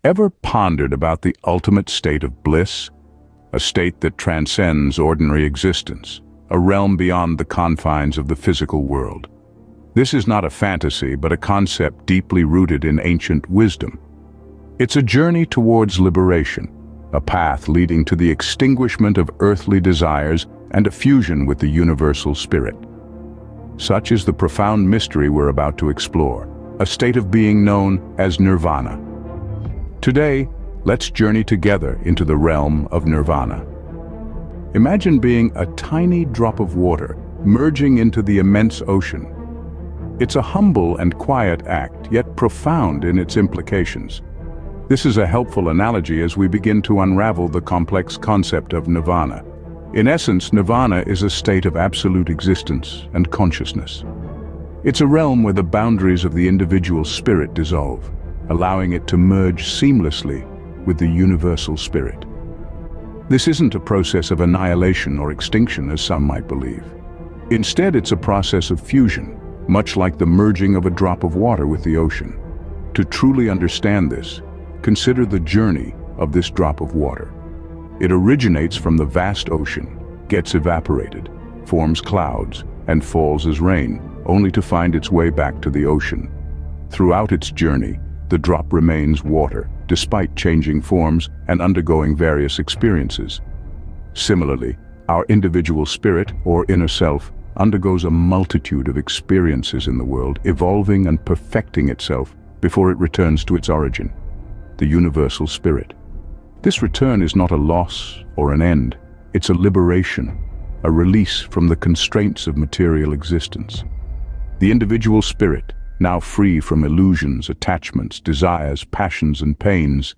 Ever pondered about the ultimate state of bliss? A state that transcends ordinary existence, a realm beyond the confines of the physical world. This is not a fantasy, but a concept deeply rooted in ancient wisdom. It's a journey towards liberation, a path leading to the extinguishment of earthly desires and a fusion with the universal spirit. Such is the profound mystery we're about to explore, a state of being known as nirvana. Today, let's journey together into the realm of nirvana. Imagine being a tiny drop of water merging into the immense ocean. It's a humble and quiet act, yet profound in its implications. This is a helpful analogy as we begin to unravel the complex concept of nirvana. In essence, nirvana is a state of absolute existence and consciousness. It's a realm where the boundaries of the individual spirit dissolve, allowing it to merge seamlessly with the universal spirit. This isn't a process of annihilation or extinction as some might believe. Instead, it's a process of fusion, much like the merging of a drop of water with the ocean. To truly understand this, consider the journey of this drop of water. It originates from the vast ocean, gets evaporated, forms clouds, and falls as rain, only to find its way back to the ocean. Throughout its journey, the drop remains water, despite changing forms and undergoing various experiences. Similarly, our individual spirit, or inner self, undergoes a multitude of experiences in the world, evolving and perfecting itself before it returns to its origin, the universal spirit. This return is not a loss or an end, it's a liberation, a release from the constraints of material existence. The individual spirit, now free from illusions, attachments, desires, passions, and pains,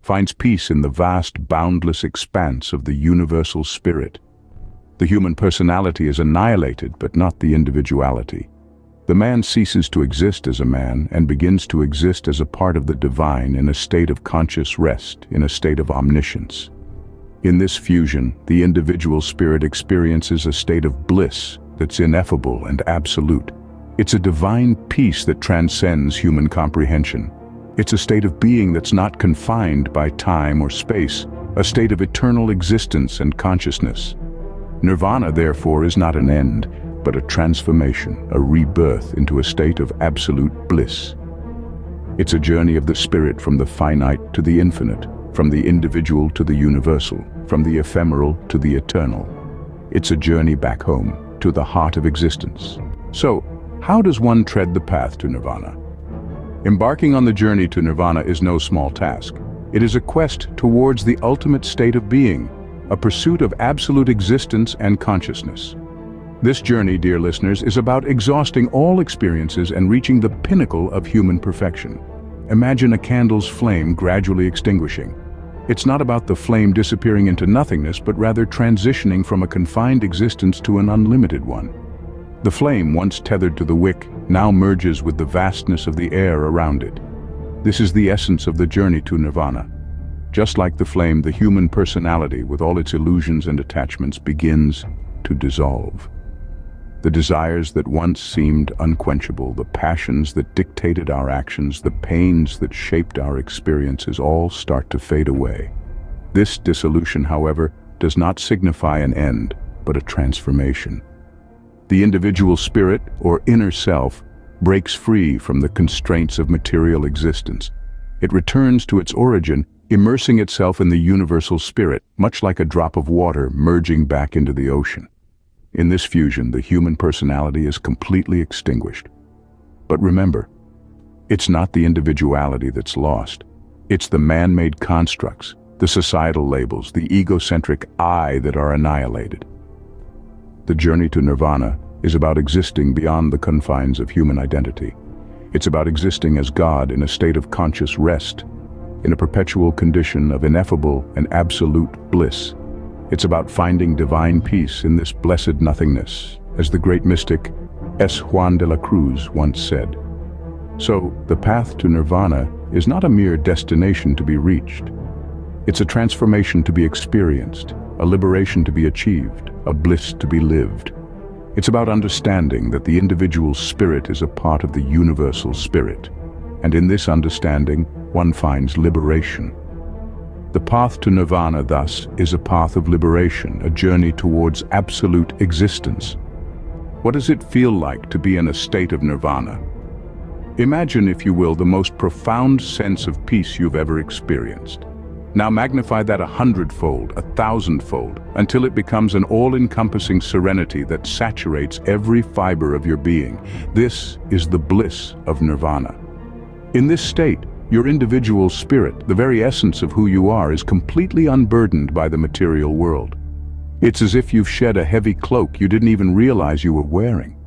finds peace in the vast, boundless expanse of the universal spirit. The human personality is annihilated, but not the individuality. The man ceases to exist as a man and begins to exist as a part of the divine in a state of conscious rest, in a state of omniscience. In this fusion, the individual spirit experiences a state of bliss that's ineffable and absolute. It's a divine peace that transcends human comprehension. It's a state of being that's not confined by time or space, a state of eternal existence and consciousness. Nirvana, therefore, is not an end, but a transformation, a rebirth into a state of absolute bliss. It's a journey of the spirit from the finite to the infinite, from the individual to the universal, from the ephemeral to the eternal. It's a journey back home, to the heart of existence. So, how does one tread the path to nirvana? Embarking on the journey to nirvana is no small task. It is a quest towards the ultimate state of being, a pursuit of absolute existence and consciousness. This journey, dear listeners, is about exhausting all experiences and reaching the pinnacle of human perfection. Imagine a candle's flame gradually extinguishing. It's not about the flame disappearing into nothingness, but rather transitioning from a confined existence to an unlimited one. The flame, once tethered to the wick, now merges with the vastness of the air around it. This is the essence of the journey to nirvana. Just like the flame, the human personality, with all its illusions and attachments, begins to dissolve. The desires that once seemed unquenchable, the passions that dictated our actions, the pains that shaped our experiences, all start to fade away. This dissolution, however, does not signify an end, but a transformation. The individual spirit, or inner self, breaks free from the constraints of material existence. It returns to its origin, immersing itself in the universal spirit, much like a drop of water merging back into the ocean. In this fusion, the human personality is completely extinguished. But remember, it's not the individuality that's lost. It's the man-made constructs, the societal labels, the egocentric I that are annihilated. The journey to nirvana is about existing beyond the confines of human identity. It's about existing as God in a state of conscious rest, in a perpetual condition of ineffable and absolute bliss. It's about finding divine peace in this blessed nothingness, as the great mystic S. Juan de la Cruz once said. So, the path to nirvana is not a mere destination to be reached. It's a transformation to be experienced, a liberation to be achieved, a bliss to be lived. It's about understanding that the individual spirit is a part of the universal spirit, and in this understanding, one finds liberation. The path to nirvana, thus, is a path of liberation, a journey towards absolute existence. What does it feel like to be in a state of nirvana? Imagine, if you will, the most profound sense of peace you've ever experienced. Now magnify that 100-fold, 1,000-fold, until it becomes an all-encompassing serenity that saturates every fiber of your being. This is the bliss of nirvana. In this state, your individual spirit, the very essence of who you are, is completely unburdened by the material world. It's as if you've shed a heavy cloak you didn't even realize you were wearing.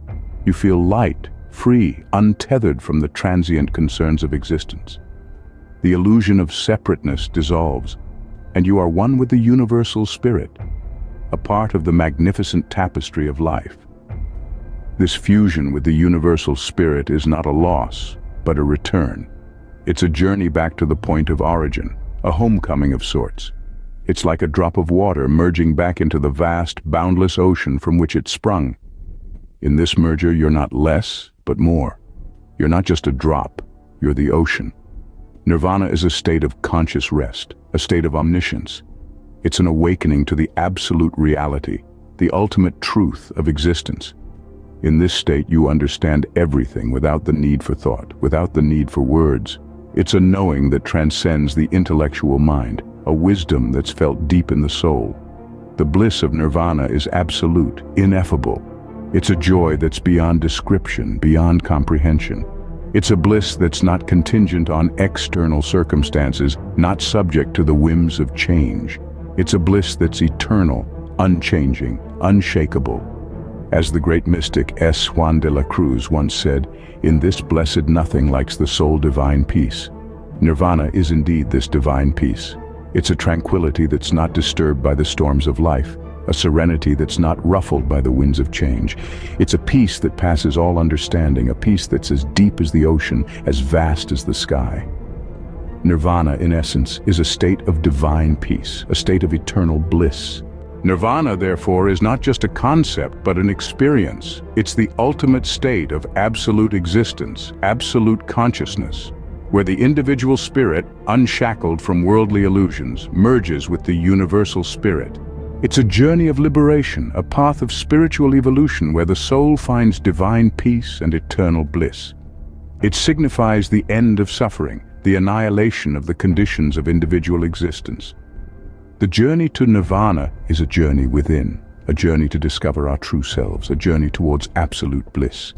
You feel light, free, untethered from the transient concerns of existence. The illusion of separateness dissolves, and you are one with the universal spirit, a part of the magnificent tapestry of life. This fusion with the universal spirit is not a loss, but a return. It's a journey back to the point of origin, a homecoming of sorts. It's like a drop of water merging back into the vast, boundless ocean from which it sprung. In this merger, you're not less, but more. You're not just a drop, you're the ocean. Nirvana is a state of conscious rest, a state of omniscience. It's an awakening to the absolute reality, the ultimate truth of existence. In this state, you understand everything without the need for thought, without the need for words. It's a knowing that transcends the intellectual mind, a wisdom that's felt deep in the soul. The bliss of nirvana is absolute, ineffable. It's a joy that's beyond description, beyond comprehension. It's a bliss that's not contingent on external circumstances, not subject to the whims of change. It's a bliss that's eternal, unchanging, unshakable. As the great mystic S. Juan de la Cruz once said, "In this blessed nothing likes the soul divine peace." Nirvana is indeed this divine peace. It's a tranquility that's not disturbed by the storms of life, a serenity that's not ruffled by the winds of change. It's a peace that passes all understanding, a peace that's as deep as the ocean, as vast as the sky. Nirvana, in essence, is a state of divine peace, a state of eternal bliss. Nirvana, therefore, is not just a concept, but an experience. It's the ultimate state of absolute existence, absolute consciousness, where the individual spirit, unshackled from worldly illusions, merges with the universal spirit. It's a journey of liberation, a path of spiritual evolution where the soul finds divine peace and eternal bliss. It signifies the end of suffering, the annihilation of the conditions of individual existence. The journey to nirvana is a journey within, a journey to discover our true selves, a journey towards absolute bliss.